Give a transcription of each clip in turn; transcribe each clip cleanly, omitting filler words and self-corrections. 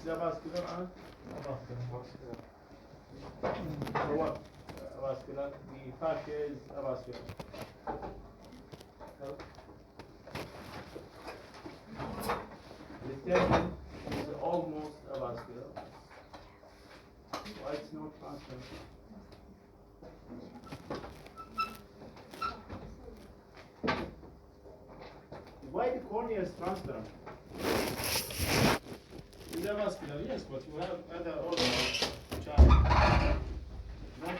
avascular and so what? Avascular. The fascia is avascular. The tendon is almost avascular. Why it's not transparent? Why the cornea is transparent? It's avascular, yes, but you have other organs which are not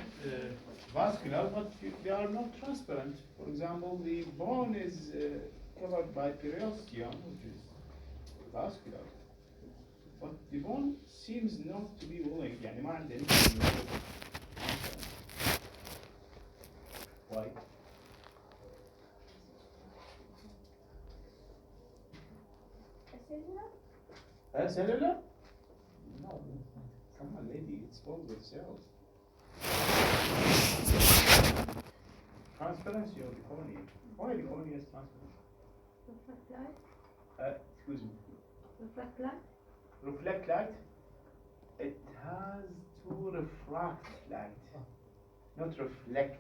vascular, but they are not transparent. For example, the bone is covered by periosteum, which is vascular. But the bone seems not to be willing. يعني ما عنده anything. Why? Cellular? No. Come on, lady, it's filled with cells. Transparency of the cornea. Why the cornea is transparent? Reflect light. Excuse me. Reflect light. Reflect light. It has to refract light, not reflect.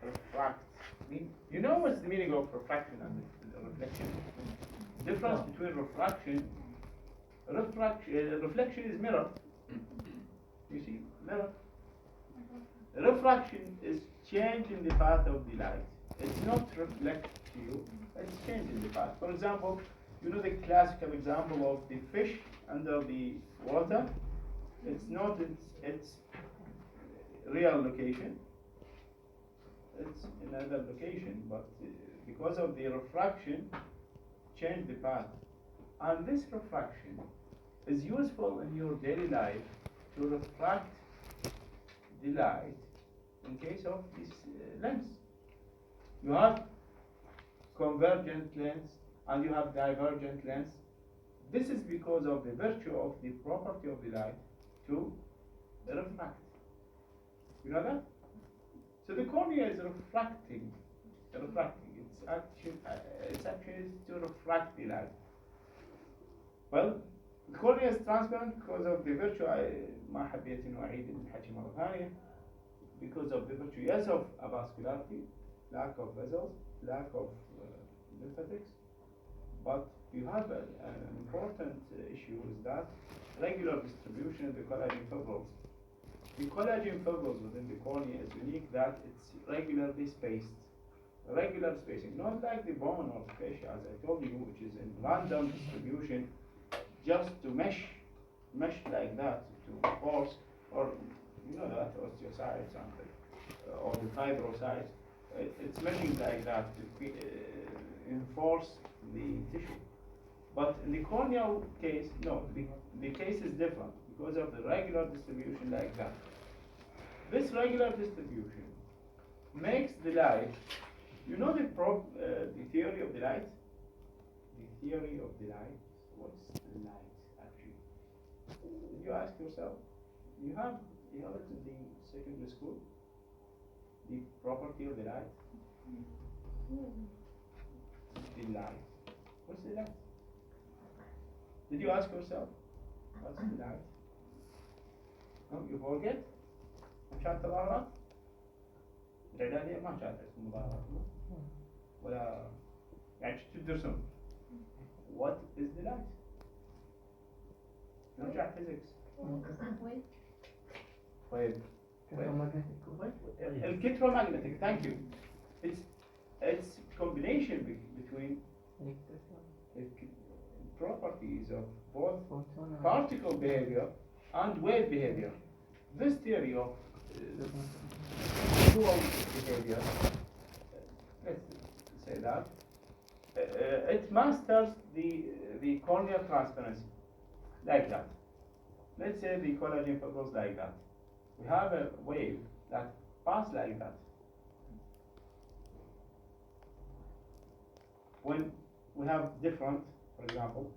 Refract. You know what's the meaning of refraction and reflection? Difference between reflection is mirror. You see, mirror. Refraction is changing the path of the light. It's not reflect to you, it's changing the path. For example, you know the classical example of the fish under the water? It's not its real location. It's another location, but because of the refraction, change the path. And this refraction is useful in your daily life to refract the light in case of this lens. You have convergent lens and you have divergent lens. This is because of the virtue of the property of the light to refract. You know that? So the cornea is refracting. It's actually to refract the light. Well, the cornea is transparent because of the virtue. ما حبيت إنه أعيد الحكي مرة ثانية. Because of the virtue, yes, of avascularity, lack of vessels, lack of lymphatics, but you have an important issue is that regular distribution of the collagen fibrils. The collagen fibrils within the cornea is unique that it's regularly spaced. Regular spacing, not like the bone or fascia, as I told you, which is in random distribution, just to mesh like that, to force, or you know that osteocytes or the fibrocytes. It's meshing like that to enforce the tissue. But in the corneal case, no, the case is different because of the regular distribution like that. This regular distribution makes the light. You know the theory of the light? The theory of the light. What's the light actually? Did you ask yourself? You have it in the secondary school. The property of the light. The light. What's the light? Did you ask yourself? What's the light? No, you forget? مشان تظاهرات؟ الإعدادية ما كانت اسمها مظاهرات ولا يعني تدرسون. What is the light? نرجع physics. Wave. Electromagnetic. Thank you. It's combination between properties of both particle behavior and wave behavior. This theory of dual behavior, let's say that, it masters the corneal transparency like that. Let's say the collagen fibrils like that. We have a wave that passes like that. When we have different, for example,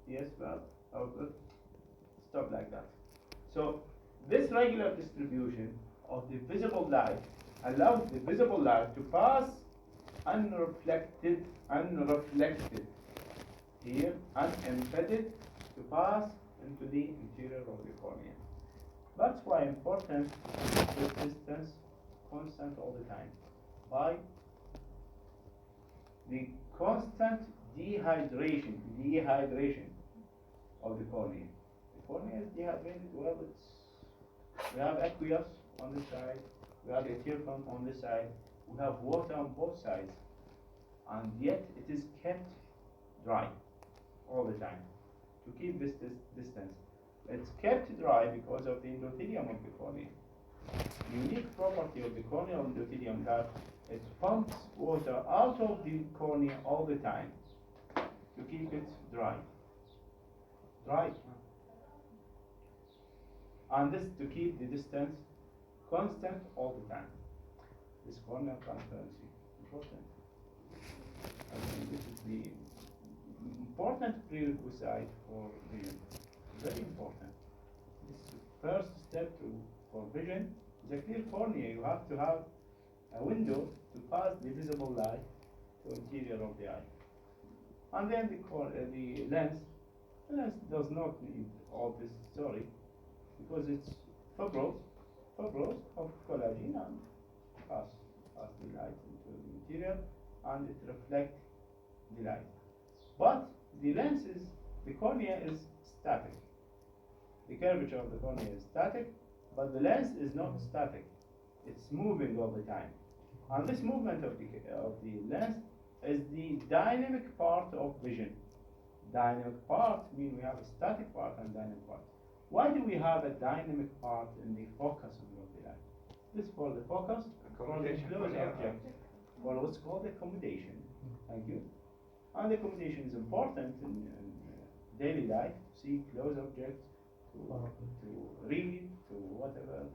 yes, well, stop like that. So this regular distribution of the visible light allows the visible light to pass unreflected here and embedded to pass into the interior of the cornea. That's why important this distance constant all the time by the constant dehydration of the cornea. The cornea is dehydrated. Well, we have aqueous on this side, we have interferon on this side, we have water on both sides, and yet it is kept dry all the time to keep this distance. It's kept dry because of the endothelium of the cornea. Unique property of the corneal endothelium that it pumps water out of the cornea all the time to keep it dry. And this to keep the distance constant all the time. This corneal transparency, important. I think this is the important prerequisite for vision. Very important. This is the first step for vision. The clear cornea, you have to have a window to pass the visible light to interior of the eye. And then the lens does not need all this story because it's fibrous of collagen and pass the light into the interior and it reflects the light. But the cornea is static. The curvature of the cornea is static, but the lens is not static. It's moving all the time. And this movement of the lens is the dynamic part of vision. Dynamic part means we have a static part and dynamic part. Why do we have a dynamic part in the focus of the eye? This is for the focus, for the close object, for what's called accommodation. Thank you. And accommodation is important in daily life. See close objects, to read, to whatever.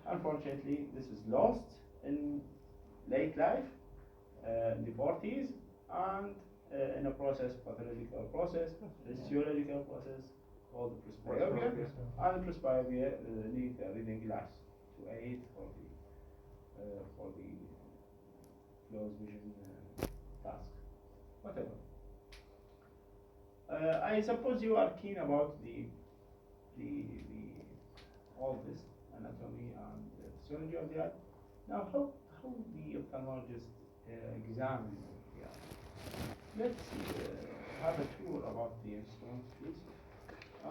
Unfortunately, this is lost in late life, in the 40s, and in a pathological process, physiological process called presbyopia, and presbyopia need a reading glass to aid for the close vision task, whatever. I suppose you are keen about the all this anatomy and physiology of the eye. Now, how the ophthalmologist examine the eye? Let's have a tour about the instruments, please.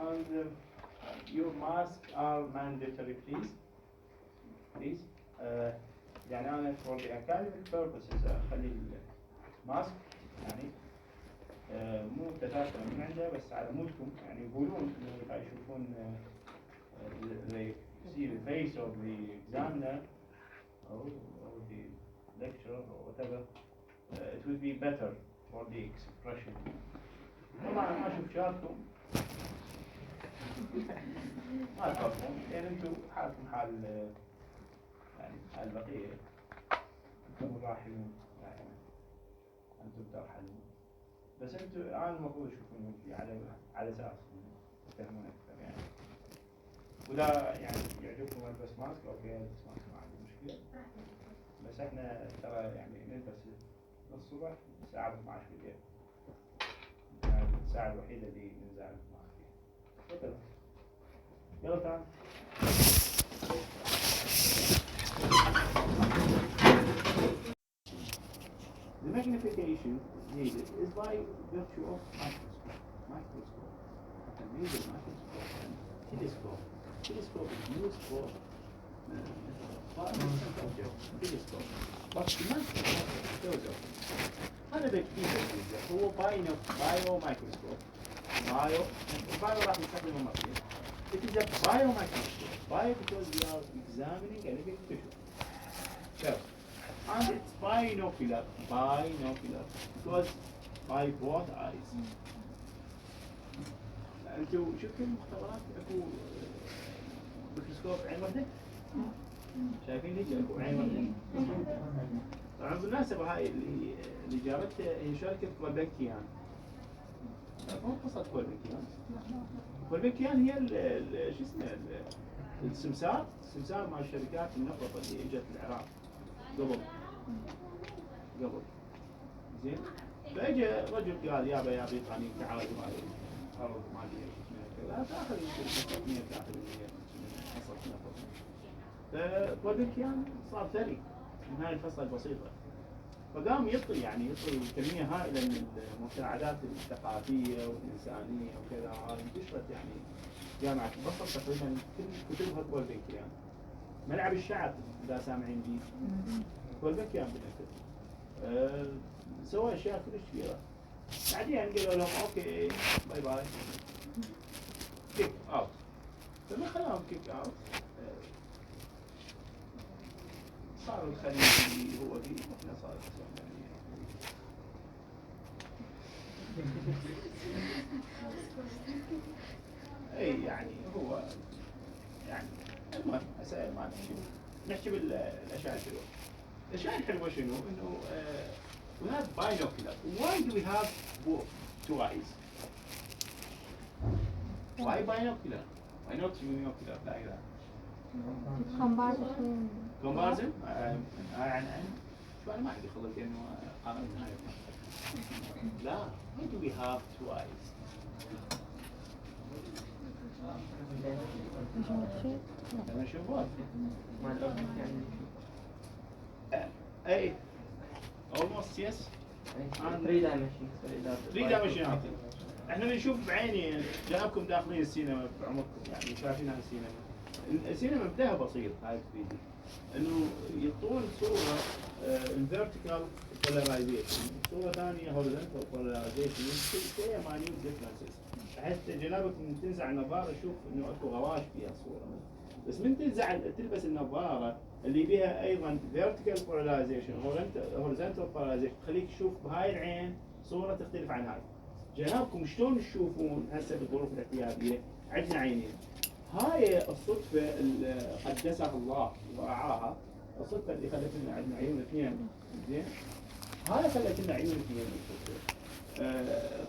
And your masks are mandatory, please. يعني أنا for the academic purposes أخلي الماسك يعني مو تتاثر من عنده بس على مودكم يعني يقولون إنه يشوفون they see the face of the examiner or the lecturer or whatever it would be better for the expression. طبعا ما أشوف شهادتكم ما تخافون لأن أنتم حالكم حال يعني حال بقية أنتم راحلون دائما أنتم ترحلون بس أنتم الآن المفروض تشوفون على أساس تفهمون أكثر يعني وإذا يعني يعجبكم ألبس ماسك أوكي ألبس ماسك ما عندي مشكلة بس إحنا ترى يعني نلبس الصبح الساعة 12 بالليل يعني الساعة الوحيدة اللي نزعل معك فيها تفضل يلا تعال The magnification needed is by virtue of microscope, a major microscope and telescope. Telescope is used for far distant objects, telescope. But the microscope shows up. هذا بالكيف هو بايو microscope. بايو راح نستخدمه مرتين. It is a biomicroscope. Bio because we are examining a living tissue. So, and it's binocular because by both eyes. أنتوا شفتوا المختبرات أكو ميكروسكوب عين واحدة؟ شايفين ليش أكو عين واحدة؟ طبعا بالمناسبة هاي اللي جابتها هي شركة كولبنكيان. مو قصة كولبنكيان هي شو اسمه السمسار مع الشركات النفط اللي اجت العراق قبل زين فاجى رجل قال يابا يعطيني تعال مال الارض مالي كذا تاخذ يمكن 100 تاخذ 100 حصلت نفط. فالبنك يعني صار ثري من هاي الفصل البسيطه. فقام يطي كميه هائله من المساعدات الثقافيه والانسانيه وكذا. هذه انتشرت يعني جامعه البصر تقريبا كل كتبها كولبنك يعني. ملعب الشعب اذا سامعين به كولبنك يعني بنكتب. سوى اشياء كلش كبيره. بعدين قالوا لهم اوكي باي باي كيك اوت. فما خلاهم كيك اوت صار الخليج اللي هو فيه واحنا صار اي يعني هو يعني المهم ما نحكي بالاشياء الحلوه. الاشياء الحلوه شنو؟ انه we have binocular. Why do we have two eyes? Why binocular? Why not monocular like that? Comparison? يعني شو أنا ما عندي خلق إنه أقارن هاي. لا. Why do we have two eyes? لما نشوفه. أي. Almost yes. three dimensional. احنا بنشوف بعيني جنابكم داخلين السينما بعمقكم يعني شايفين هاي السينما. السينما بداها بسيط هاي 3D انه يعطون صوره الفيرتيكال بولاريزيشن، صوره ثانيه هوريزونتال بولاريزيشن، شويه ماينيوت ديفرنسز حتى جنابكم تنزع النظاره يشوف انه اكو غواش فيها الصوره. بس من تلبس النظاره اللي بها ايضا فيرتيكال بولاريزيشن هوريزونتال بولاريزيشن تخليك تشوف بهاي العين صوره تختلف عن هاي. جنابكم شلون تشوفون هسه بالظروف الاعتياديه؟ عندنا عينين. هاي الصدفه اللي قدسها الله ورعاها، الصدفه اللي خلت لنا عندنا عيون اثنين، زين؟ هاي خلت لنا عيون اثنين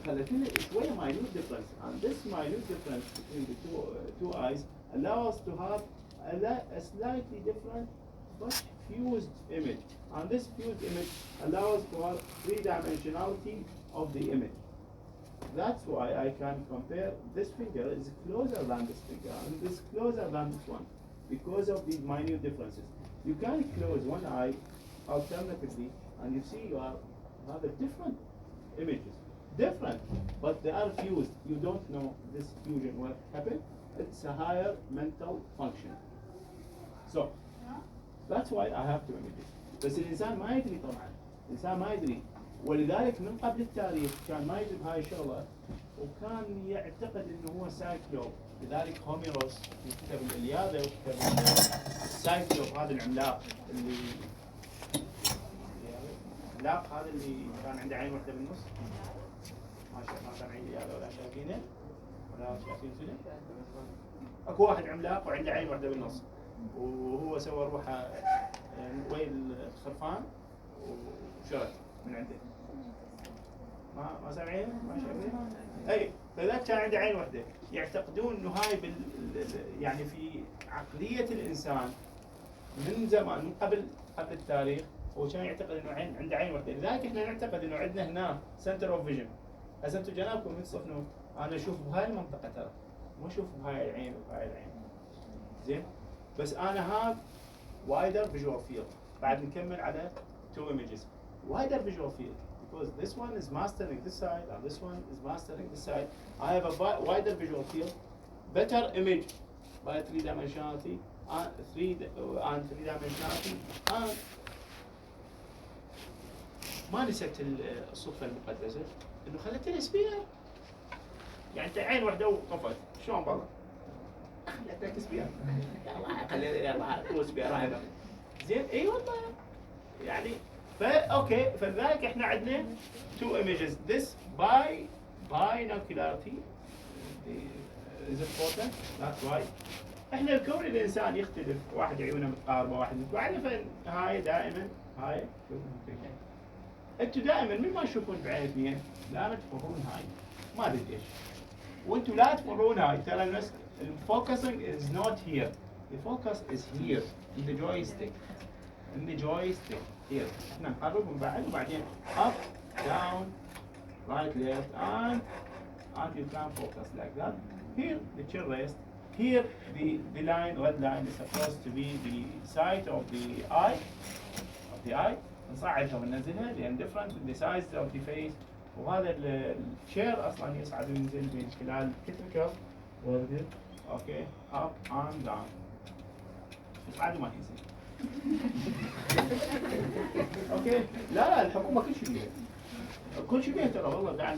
خلت لنا شويه minute difference. And this minute difference between the two eyes allow us to have a slightly different but fused image. And this fused image allows for three-dimensionality of the image. That's why I can compare this finger is closer than this finger and this closer than this one because of these minute differences. You can close one eye alternatively and you see you have a different images. Different, but they are fused. You don't know this fusion what happened. It's a higher mental function. So that's why I have two images. بس الإنسان ما يدري طبعا. الإنسان ما يدري. ولذلك من قبل التاريخ كان ما يدري بهاي الشغله وكان يعتقد انه هو سايكلوب. لذلك هوميروس في كتاب الإلياذة وكتاب السايكلوب هذا العملاق العملاق هذا اللي كان عنده عين واحده بالنص. ما كان عين الإلياذة ولا شايفينه ولا شايفين سنه. اكو واحد عملاق وعنده عين واحده بالنص وهو سوى روحه وين الخرفان وشرد من عنده. ما سامعين؟ ما شايفين؟ اي فذاك كان عنده عين واحده. يعتقدون انه هاي يعني في عقليه الانسان من زمان من قبل التاريخ هو كان يعتقد انه عنده عين واحده. لذلك احنا نعتقد انه عندنا هنا سنتر اوف فيجن. هسه انتم جنابكم تصفنوا انا اشوف بهاي المنطقه ترى ما اشوف بهاي العين وبهاي العين. زين؟ بس انا هاف wider visual field. بعد نكمل على two images. Wider visual field because this one is mastering this side and this one is mastering this side. I have a wider visual field, better image by three-dimensionality and three-dimensionality and ما نسيت الصدفة المقدسة إنه خلت لي سبير. يعني أنت عين واحدة وطفت شلون بالله؟ خلت لك سبير. يلا خلي سبير رايبة. زين اي والله يعني اوكي فلذلك احنا عندنا two images. This binocularity is important. That's why احنا الكون الانسان يختلف. واحد عيونه متقاربه واحد متباعده. فهاي دائما هاي انتوا دائما من ما تشوفون بعين اثنين لا تفرون هاي ما ادري ليش. وانتوا لا تفرون هاي ترى الناس focusing is not here. The focus is here in the joystick. In the joystick here. احنا نقرب ونبعد وبعدين up down right, left, and until you can focus like that. Here the chair rest. Here the line, red line, is supposed to be the side of the eye. نصعدها وننزلها لأن different in the size of the face. وهذا الشير أصلا يصعد وينزل من خلال كتفك وردد. أوكي up and down. يصعد وما ينزل. أوكي لا الحكومة كل شيء بيها. كل شيء بيها ترى والله قاعد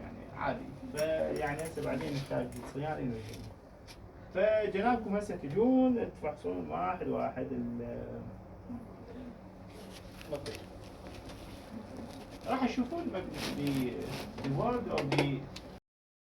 يعني عادي. فيعني هسه بعدين نحتاج صيانة فجنابكم هسه تجون تفحصون واحد واحد راح تشوفون the word of the